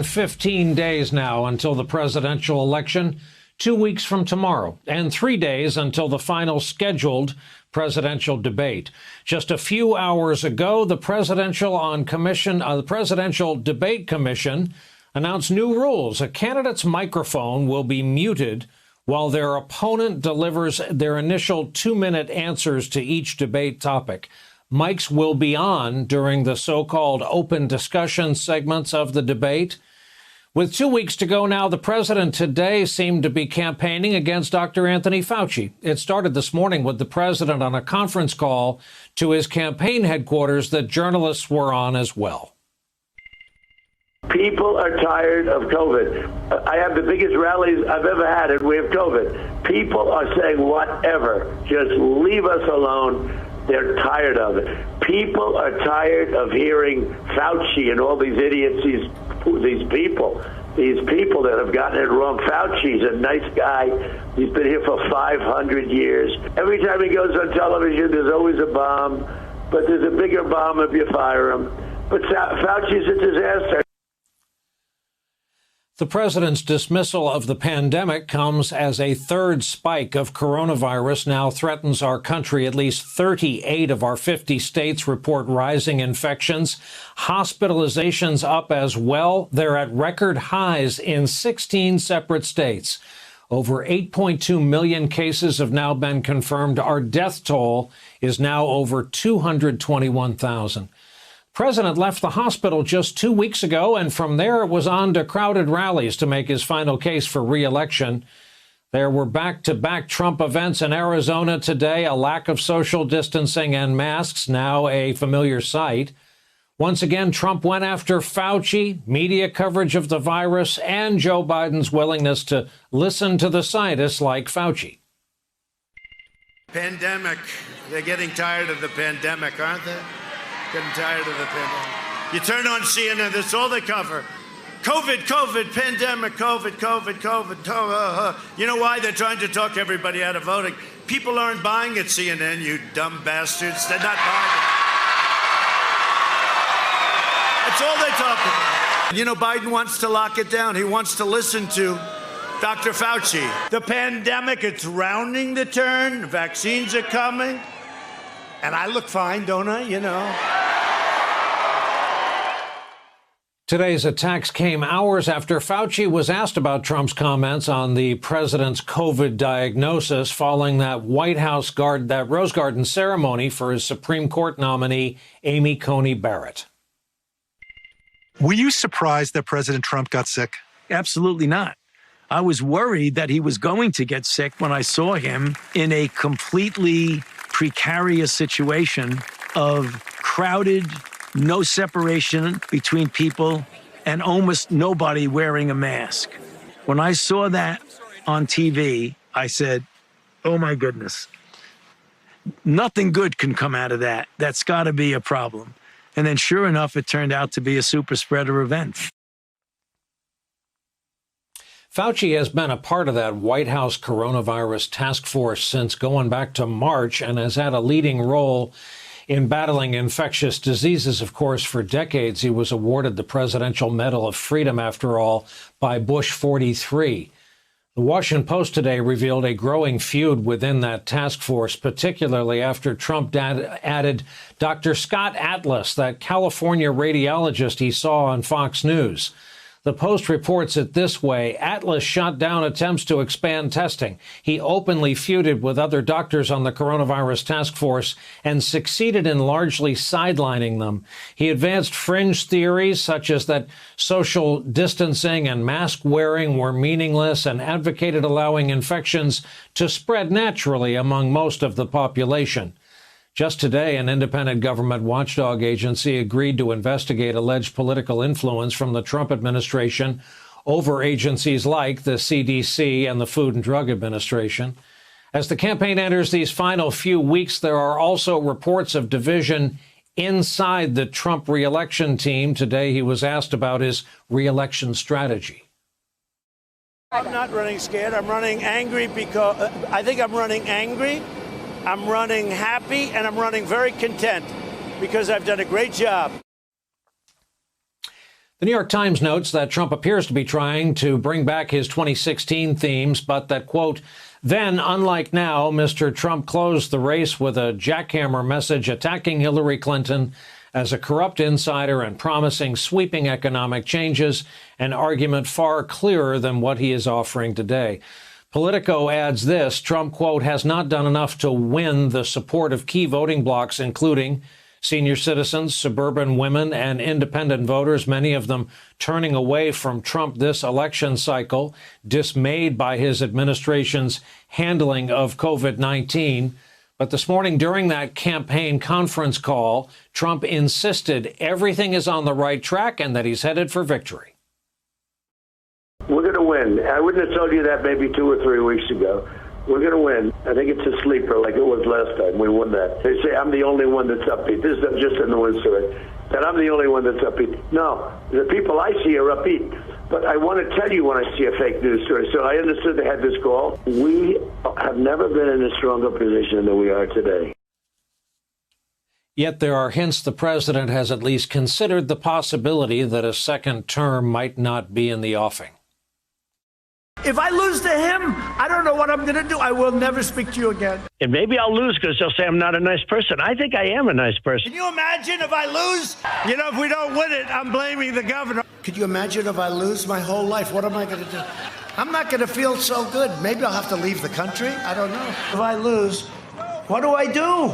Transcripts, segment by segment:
15 days now until the presidential election, 2 weeks from tomorrow, and 3 days until the final scheduled presidential debate. Just a few hours ago, the Presidential Debate Commission announced new rules. A candidate's microphone will be muted while their opponent delivers their initial 2-minute answers to each debate topic. Mics will be on during the so-called open discussion segments of the debate. With 2 weeks to go now, the president today seemed to be campaigning against Dr. Anthony Fauci. It started this morning with the president on a conference call to his campaign headquarters that journalists were on as well. People are tired of COVID. I have the biggest rallies I've ever had, and we have COVID. People are saying whatever. Just leave us alone. They're tired of it. People are tired of hearing Fauci and all these idiots, these people that have gotten it wrong. Fauci's a nice guy. He's been here for 500 years. Every time he goes on television, there's always a bomb, but there's a bigger bomb if you fire him. But Fauci's a disaster. The president's dismissal of the pandemic comes as a third spike of coronavirus now threatens our country. At least 38 of our 50 states report rising infections. Hospitalizations up as well. They're at record highs in 16 separate states. Over 8.2 million cases have now been confirmed. Our death toll is now over 221,000. President left the hospital just 2 weeks ago, and from there it was on to crowded rallies to make his final case for re-election. There were back-to-back Trump events in Arizona today, a lack of social distancing and masks, now a familiar sight. Once again, Trump went after Fauci, media coverage of the virus, and Joe Biden's willingness to listen to the scientists like Fauci. Pandemic. They're getting tired of the pandemic, aren't they? Getting tired of the pandemic. You turn on CNN, that's all they cover. COVID, pandemic, COVID. You know why? They're trying to talk everybody out of voting. People aren't buying at CNN, you dumb bastards. They're not buying it. That's all they talk about. You know, Biden wants to lock it down. He wants to listen to Dr. Fauci. The pandemic, it's rounding the turn. Vaccines are coming. And I look fine, don't I? You know. Today's attacks came hours after Fauci was asked about Trump's comments on the president's COVID diagnosis following that that Rose Garden ceremony for his Supreme Court nominee, Amy Coney Barrett. Were you surprised that President Trump got sick? Absolutely not. I was worried that he was going to get sick when I saw him in a completely precarious situation of crowded, no separation between people, and almost nobody wearing a mask. When I saw that on TV, I said, oh my goodness, nothing good can come out of that. That's got to be a problem. And then sure enough, it turned out to be a super spreader event. Fauci has been a part of that White House coronavirus task force since going back to March and has had a leading role in battling infectious diseases. Of course, for decades, he was awarded the Presidential Medal of Freedom, after all, by Bush 43. The Washington Post today revealed a growing feud within that task force, particularly after Trump added Dr. Scott Atlas, that California radiologist he saw on Fox News. The Post reports it this way: Atlas shot down attempts to expand testing. He openly feuded with other doctors on the coronavirus task force and succeeded in largely sidelining them. He advanced fringe theories such as that social distancing and mask wearing were meaningless and advocated allowing infections to spread naturally among most of the population. Just today, an independent government watchdog agency agreed to investigate alleged political influence from the Trump administration over agencies like the CDC and the Food and Drug Administration. As the campaign enters these final few weeks, there are also reports of division inside the Trump re-election team. Today, he was asked about his re-election strategy. I'm not running scared. I'm running angry because I think I'm running angry. I'm running happy, and I'm running very content because I've done a great job. The New York Times notes that Trump appears to be trying to bring back his 2016 themes, but that, quote, then, unlike now, Mr. Trump closed the race with a jackhammer message attacking Hillary Clinton as a corrupt insider and promising sweeping economic changes, an argument far clearer than what he is offering today. Politico adds this, Trump, quote, has not done enough to win the support of key voting blocs, including senior citizens, suburban women, and independent voters, many of them turning away from Trump this election cycle, dismayed by his administration's handling of COVID-19. But this morning, during that campaign conference call, Trump insisted everything is on the right track and that he's headed for victory. We're going to win. I wouldn't have told you that maybe 2 or 3 weeks ago. We're going to win. I think it's a sleeper like it was last time. We won that. They say I'm the only one that's upbeat. This is just in the win story. That I'm the only one that's upbeat. No, the people I see are upbeat. But I want to tell you when I see a fake news story. So I understood they had this call. We have never been in a stronger position than we are today. Yet there are hints the president has at least considered the possibility that a second term might not be in the offing. If I lose to him, I don't know what I'm going to do. I will never speak to you again. And maybe I'll lose because they'll say I'm not a nice person. I think I am a nice person. Can you imagine if I lose? You know, if we don't win it, I'm blaming the governor. Could you imagine if I lose my whole life? What am I going to do? I'm not going to feel so good. Maybe I'll have to leave the country. I don't know. If I lose, what do I do?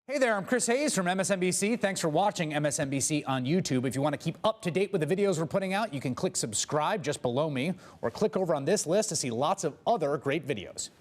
Hey there, I'm Chris Hayes from MSNBC. Thanks for watching MSNBC on YouTube. If you want to keep up to date with the videos we're putting out, you can click subscribe just below me or click over on this list to see lots of other great videos.